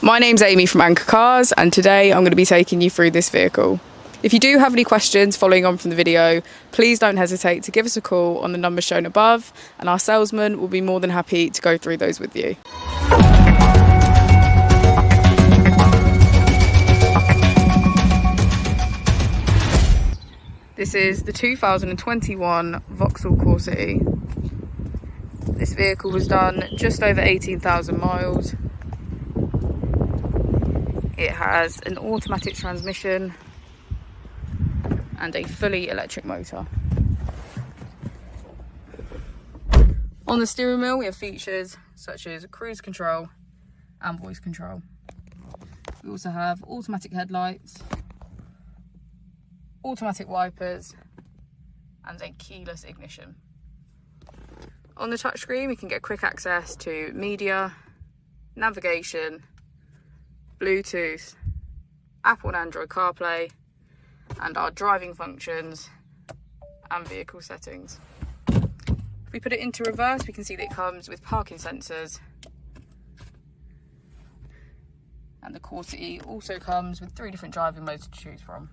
My name's Amy from Anchor Cars, and today I'm going to be taking you through this vehicle. If you do have any questions following on from the video, please don't hesitate to give us a call on the number shown above, and our salesman will be more than happy to go through those with you. This is the 2021 Vauxhall Corsa E. This vehicle was done just over 18,000 miles. It has an automatic transmission and a fully electric motor. On the steering wheel we have features such as cruise control and voice control. We also have automatic headlights, automatic wipers and a keyless ignition. On the touchscreen we can get quick access to media, navigation, Bluetooth, Apple and Android CarPlay, and our driving functions and vehicle settings. If we put it into reverse, we can see that it comes with parking sensors, and the Corsa E also comes with 3 different driving modes to choose from.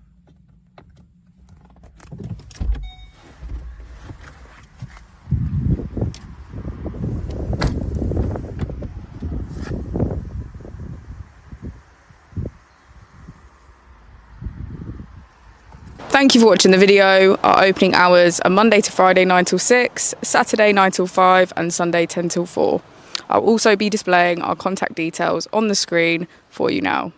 Thank you for watching the video. Our opening hours are Monday to Friday 9 till 6, Saturday 9 till 5 and Sunday 10 till 4. I'll also be displaying our contact details on the screen for you now.